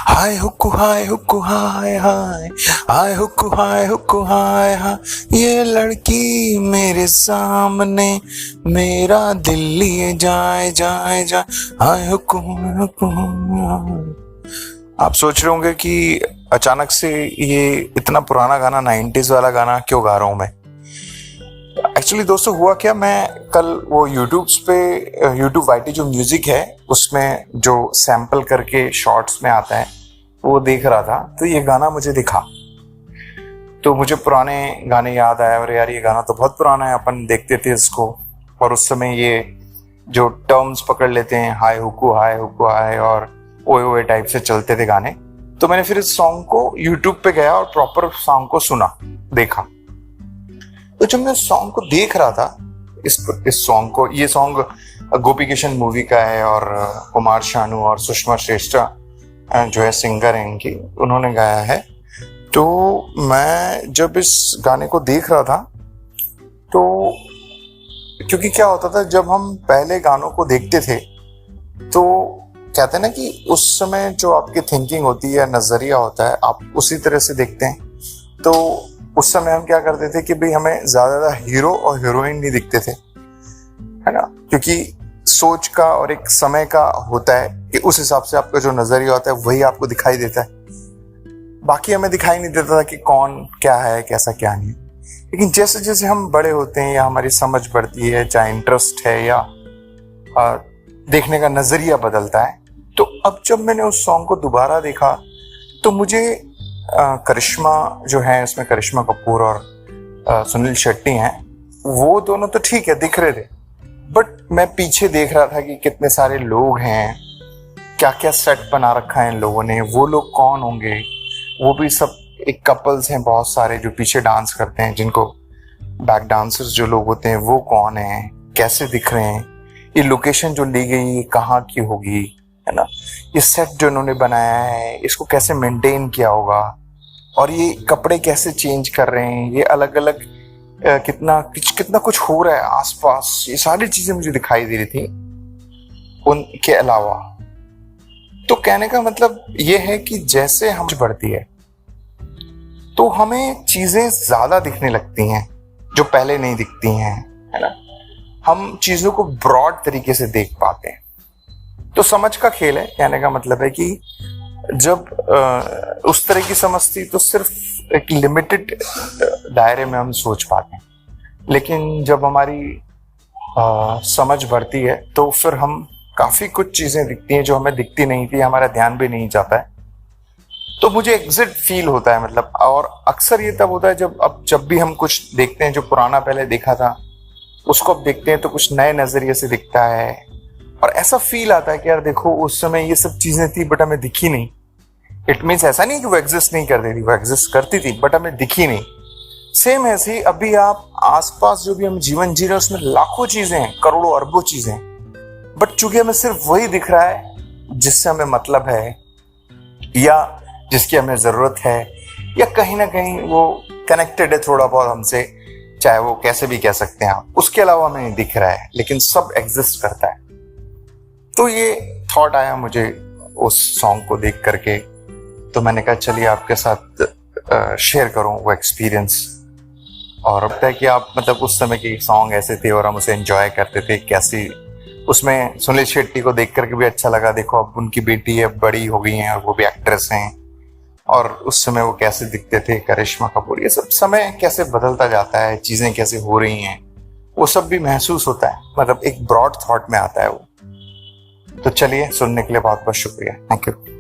हाय हुक्कू हाय हुक्कू हाय हाय हाय हुक्कू हाय हुक्कू हाय हाय, ये लड़की मेरे सामने मेरा दिल लिए जाए जाए जाए, हाय हुक्कू हुक्कू हाय। आप सोच रहे होंगे कि अचानक से ये इतना पुराना गाना 90s वाला गाना क्यों गा रहा हूं मैं। एक्चुअली दोस्तों हुआ क्या, मैं कल वो यूट्यूब वाईटी जो म्यूजिक है उसमें जो सैंपल करके शॉर्ट्स में आता है वो देख रहा था, तो ये गाना मुझे दिखा तो मुझे पुराने गाने याद आया। और यार ये गाना तो बहुत पुराना है, अपन देखते थे इसको और उस समय ये जो टर्म्स पकड़ लेते हैं हाय हुक्कू हाय और ओए ओए टाइप से चलते थे गाने। तो मैंने फिर इस सॉन्ग को यूट्यूब पे गया और प्रॉपर सॉन्ग को सुना देखा। तो जब मैं सॉन्ग को देख रहा था इस सॉन्ग को, ये सॉन्ग गोपी किशन मूवी का है और कुमार शानू और सुषमा श्रेष्ठा जो है सिंगर है इनकी, उन्होंने गाया है। तो मैं जब इस गाने को देख रहा था तो क्योंकि क्या होता था जब हम पहले गानों को देखते थे तो कहते हैं ना कि उस समय जो आपकी थिंकिंग होती है, नजरिया होता है, आप उसी तरह से देखते हैं। तो उस समय हम क्या करते थे कि भाई हमें ज्यादा हीरो और हीरोइन नहीं दिखते थे, है ना, क्योंकि सोच का और एक समय का होता है कि उस हिसाब से आपका जो नजरिया होता है वही आपको दिखाई देता है। बाकी हमें दिखाई नहीं देता था कि कौन क्या है कैसा क्या नहीं। लेकिन जैसे जैसे हम बड़े होते हैं या हमारी समझ बढ़ती है, चाहे इंटरेस्ट है या देखने का नजरिया बदलता है, तो अब जब मैंने उस सॉन्ग को दोबारा देखा तो मुझे करिश्मा जो है इसमें, करिश्मा कपूर और सुनील शेट्टी हैं, वो दोनों तो ठीक है दिख रहे थे, बट मैं पीछे देख रहा था कि कितने सारे लोग हैं, क्या क्या सेट बना रखा है इन लोगों ने, वो लोग कौन होंगे, वो भी सब एक कपल्स हैं बहुत सारे जो पीछे डांस करते हैं, जिनको बैक डांसर्स जो लोग होते हैं वो कौन है, कैसे दिख रहे हैं, ये लोकेशन जो ली गई ये कहाँ की होगी, है ना, ये सेट जो इन्होंने बनाया है इसको कैसे मेंटेन किया होगा, और ये कपड़े कैसे चेंज कर रहे हैं, ये अलग अलग कितना कुछ हो रहा है आसपास, ये सारी चीजें मुझे दिखाई दे रही थी उनके अलावा। तो कहने का मतलब ये है कि जैसे हम बढ़ती है तो हमें चीजें ज्यादा दिखने लगती हैं जो पहले नहीं दिखती हैं, है ना, हम चीजों को ब्रॉड तरीके से देख पाते हैं। तो समझ का खेल है, कहने का मतलब है कि जब उस तरह की समझ थी तो सिर्फ एक लिमिटेड दायरे में हम सोच पाते हैं, लेकिन जब हमारी समझ बढ़ती है तो फिर हम काफी कुछ चीजें दिखती हैं जो हमें दिखती नहीं थी, हमारा ध्यान भी नहीं जाता है। तो मुझे एग्जिट फील होता है, मतलब, और अक्सर ये तब होता है जब भी हम कुछ देखते हैं जो पुराना पहले देखा था उसको अब देखते हैं तो कुछ नए नजरिए से दिखता है, और ऐसा फील आता है कि यार देखो उस समय ये सब चीजें थी बट हमें दिखी नहीं। इट मीन्स ऐसा नहीं कि वो एग्जिस्ट नहीं करती थी, वो एग्जिस्ट करती थी बट हमें दिखी नहीं। सेम ऐसे ही अभी आप आसपास जो भी हम जीवन जी रहे हैं उसमें लाखों चीजें हैं, करोड़ों अरबों चीजें हैं, बट चूंकि हमें सिर्फ वही दिख रहा है जिससे हमें मतलब है या जिसकी हमें जरूरत है या कहीं ना कहीं वो कनेक्टेड है थोड़ा बहुत हमसे, चाहे वो कैसे भी कह सकते हैं आप, उसके अलावा हमें नहीं दिख रहा है, लेकिन सब एग्जिस्ट करता है। तो ये थॉट आया मुझे उस सॉन्ग को देख करके, तो मैंने कहा चलिए आपके साथ शेयर करूं वो एक्सपीरियंस। और अब तक कि आप मतलब उस समय के सॉन्ग ऐसे थे और हम उसे एंजॉय करते थे, कैसी उसमें सुनील शेट्टी को देख करके भी अच्छा लगा, देखो अब उनकी बेटी है, बड़ी हो गई हैं और वो भी एक्ट्रेस हैं, और उस समय वो कैसे दिखते थे, करिश्मा कपूर, ये सब समय कैसे बदलता जाता है, चीजें कैसे हो रही हैं, वो सब भी महसूस होता है, मतलब एक ब्रॉड थॉट में आता है वो। तो चलिए, सुनने के लिए बहुत बहुत शुक्रिया, थैंक यू।